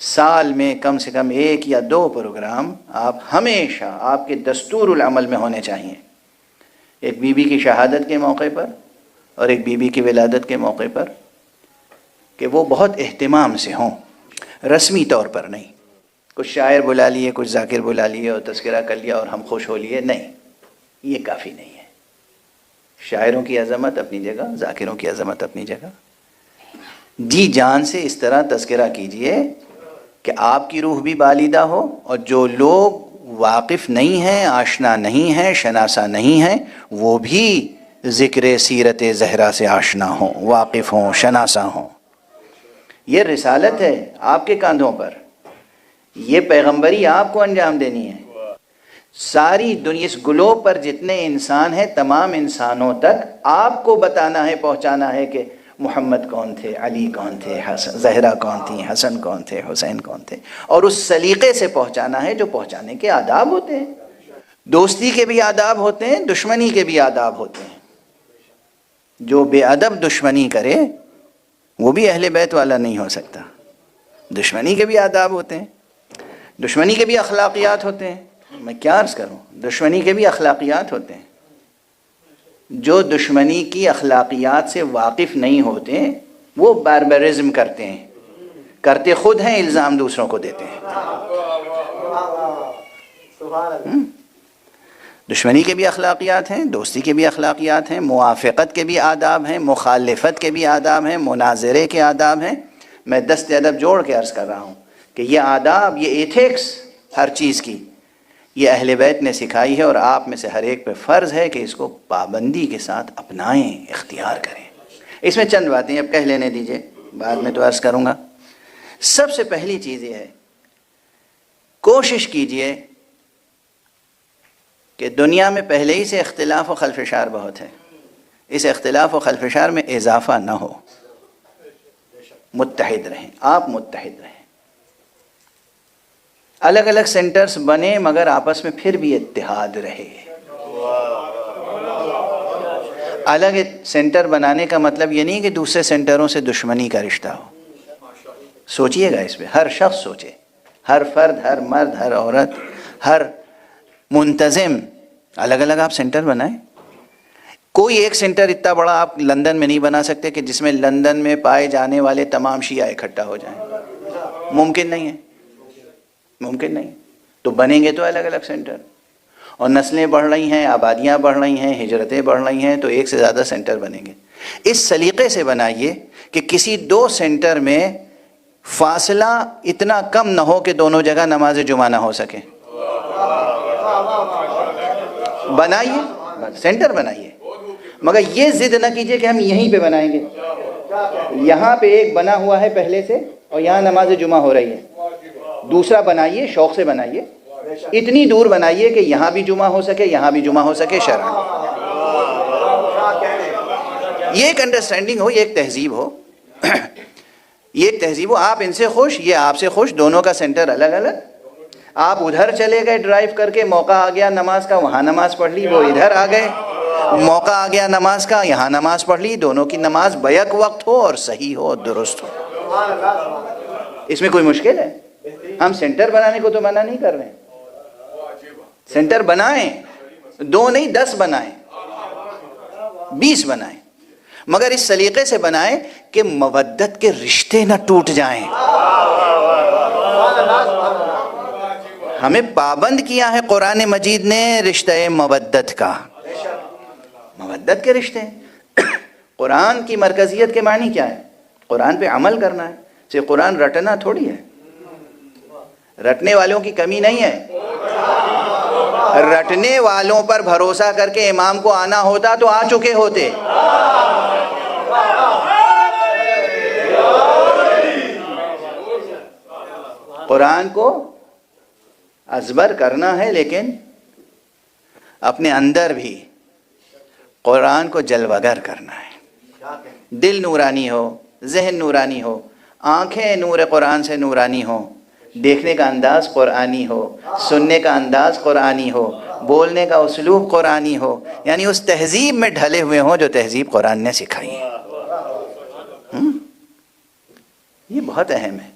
سال میں کم سے کم 1 یا 2 پروگرام آپ ہمیشہ آپ کے دستور العمل میں ہونے چاہیے. ایک بیوی کی شہادت کے موقع پر اور ایک بیوی کی ولادت کے موقع پر، کہ وہ بہت اہتمام سے ہوں، رسمی طور پر نہیں. کچھ شاعر بلا لیے، کچھ ذاکر بلا لیے اور تذکرہ کر لیا اور ہم خوش ہو لیے، نہیں، یہ کافی نہیں ہے. شاعروں کی عظمت اپنی جگہ، ذاکروں کی عظمت اپنی جگہ. جی جان سے اس طرح تذکرہ کیجئے کہ آپ کی روح بھی بالیدہ ہو، اور جو لوگ واقف نہیں ہیں، آشنا نہیں ہیں، شناسا نہیں ہیں، وہ بھی ذکر سیرت زہرا سے آشنا ہوں، واقف ہوں، شناسا ہوں. یہ رسالت ہے آپ کے کاندھوں پر، یہ پیغمبری آپ کو انجام دینی ہے. ساری دنیا، اس گلوب پر جتنے انسان ہیں، تمام انسانوں تک آپ کو بتانا ہے، پہنچانا ہے کہ محمد کون تھے، علی کون تھے، زہرا کون تھی، حسن کون تھے، حسین کون تھے، اور اس سلیقے سے پہنچانا ہے جو پہنچانے کے آداب ہوتے ہیں. دوستی کے بھی آداب ہوتے ہیں، دشمنی کے بھی آداب ہوتے ہیں. جو بے ادب دشمنی کرے وہ بھی اہل بیت والا نہیں ہو سکتا. دشمنی کے بھی آداب ہوتے ہیں، دشمنی کے بھی اخلاقیات ہوتے ہیں. میں کیا عرض کروں، دشمنی کے بھی اخلاقیات ہوتے ہیں. جو دشمنی کی اخلاقیات سے واقف نہیں ہوتے وہ باربرزم کرتے ہیں، کرتے خود ہیں، الزام دوسروں کو دیتے ہیں. دشمنی کے بھی اخلاقیات ہیں، دوستی کے بھی اخلاقیات ہیں، موافقت کے بھی آداب ہیں، مخالفت کے بھی آداب ہیں، مناظرے کے آداب ہیں. میں دست ادب جوڑ کے عرض کر رہا ہوں کہ یہ آداب، یہ ایتھکس ہر چیز کی، یہ اہل بیت نے سکھائی ہے، اور آپ میں سے ہر ایک پہ فرض ہے کہ اس کو پابندی کے ساتھ اپنائیں، اختیار کریں. اس میں چند باتیں اب کہہ لینے دیجئے، بعد میں تو عرض کروں گا. سب سے پہلی چیز یہ ہے، کوشش کیجئے کہ دنیا میں پہلے ہی سے اختلاف و خلفشار بہت ہے، اس اختلاف و خلفشار میں اضافہ نہ ہو. متحد رہیں، آپ متحد رہیں. الگ الگ سینٹرز بنے مگر آپس میں پھر بھی اتحاد رہے. الگ سینٹر بنانے کا مطلب یہ نہیں کہ دوسرے سینٹروں سے دشمنی کا رشتہ ہو. سوچئے گا اس پہ، ہر شخص سوچے، ہر فرد، ہر مرد، ہر عورت، ہر منتظم. الگ الگ آپ سینٹر بنائیں. کوئی ایک سینٹر اتنا بڑا آپ لندن میں نہیں بنا سکتے کہ جس میں لندن میں پائے جانے والے تمام شیعہ اکٹھا ہو جائیں. ممکن نہیں ہے، ممکن نہیں. تو بنیں گے تو الگ الگ سینٹر، اور نسلیں بڑھ رہی ہیں، آبادیاں بڑھ رہی ہیں، ہجرتیں بڑھ رہی ہیں، تو ایک سے زیادہ سینٹر بنیں گے. اس سلیقے سے بنائیے کہ کسی 2 سینٹر میں فاصلہ اتنا کم نہ ہو کہ دونوں جگہ نماز جمعہ نہ ہو سکے. بنائیے، سینٹر بنائیے، مگر یہ ضد نہ کیجئے کہ ہم یہیں پہ بنائیں گے. یہاں پہ ایک بنا ہوا ہے پہلے سے اور یہاں نماز جمعہ ہو رہی ہے. دوسرا بنائیے، شوق سے بنائیے، اتنی دور بنائیے کہ یہاں بھی جمعہ ہو سکے، یہاں بھی جمعہ ہو سکے شرعاً. یہ ایک انڈرسٹینڈنگ ہو، یہ ایک تہذیب ہو، یہ ایک تہذیب ہو. آپ ان سے خوش، یہ آپ سے خوش، دونوں کا سینٹر الگ الگ. آپ ادھر چلے گئے ڈرائیو کر کے، موقع آ گیا نماز کا، وہاں نماز پڑھ لی، وہ ادھر آ گئے، موقع آ گیا نماز کا، یہاں نماز پڑھ لی. دونوں کی نماز بیک وقت ہو اور صحیح ہو، درست ہو. اس میں کوئی مشکل ہے؟ ہم سینٹر بنانے کو تو منع نہیں کر رہے ہیں. سینٹر بنائیں، 2 نہیں 10 بنائیں، 20 بنائیں، مگر اس سلیقے سے بنائیں کہ مودت کے رشتے نہ ٹوٹ جائیں. ہمیں پابند کیا ہے قرآن مجید نے رشتہ مودت کا، مودت کے رشتے. قرآن کی مرکزیت کے معنی کیا ہے؟ قرآن پہ عمل کرنا ہے. صرف قرآن رٹنا تھوڑی ہے، رٹنے والوں کی کمی نہیں ہے. رٹنے والوں پر بھروسہ کر کے امام کو آنا ہوتا تو آ چکے ہوتے. قرآن کو ازبر کرنا ہے، لیکن اپنے اندر بھی قرآن کو جلوگر کرنا ہے. دل نورانی ہو، ذہن نورانی ہو، آنکھیں نور قرآن سے نورانی ہو، دیکھنے کا انداز قرآنی ہو، سننے کا انداز قرآنی ہو، بولنے کا اسلوب قرآنی ہو، یعنی اس تہذیب میں ڈھلے ہوئے ہوں جو تہذیب قرآن نے سکھائی ہے. یہ بہت اہم ہے.